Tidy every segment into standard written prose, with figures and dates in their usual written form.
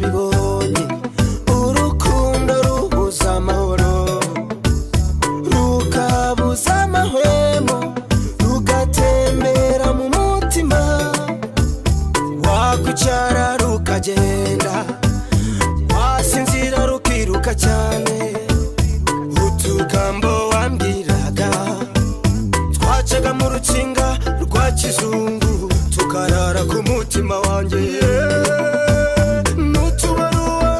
narabibonye urukundo rubuza amahoro rukabuza amahwemo rugatembera mu mutima wakwicara rukagenda wasinzira rukiruka cyane utugambo wambwiraga twacaga mu rukinga rwa kizungu tukarara ku mutima wanjye n'utubaruwa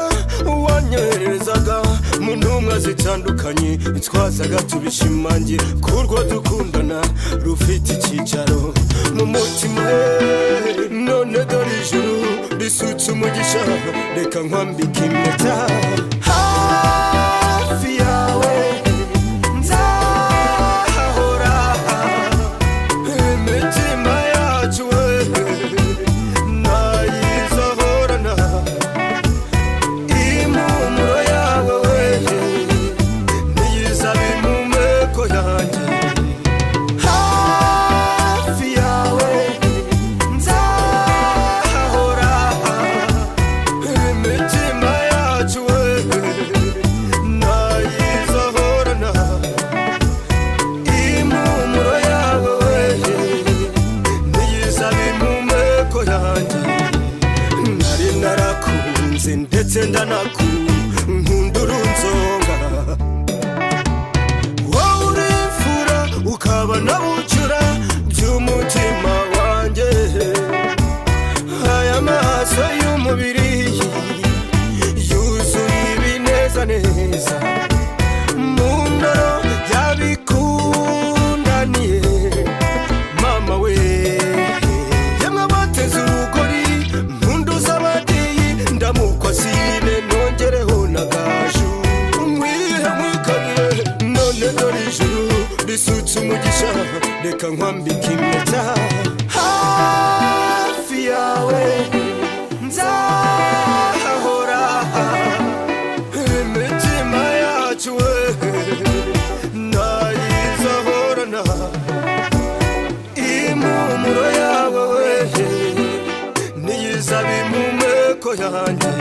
wanyoherezaga mu ntumwa zitandukanye twazaga tubishimangira kurwo dukundana rufite icyicaro mu mutima none dore ijuru risutse umugisha reka nkwambike impeta hafi yawe nzahahora imitima yacu nayizahorana impumuro yawe niyizaba impumeko yanjye hafi yawe nzahahora imitima yacu nayizahorana impumuro yawe niyizaba impumeko yanjye nari narakunze ndetse nkunda urunzonga wowe uri imfura ukaba na bucura by'umutima wanjye aya maso y'umubiri yuzuye ibinezaneza mu ndoro yabikundaniye mama we yemwe bateze urugori mpundu z'ababyeyi ndamukwa sine nongereho n'agaju nkwihe nkwikanire none dore ijuru risutse umugisha reka nkwambike impeta hafi yawe nzahahora imitima yacu nayizahorana impumuro yawe niyizaba impumeko yanjye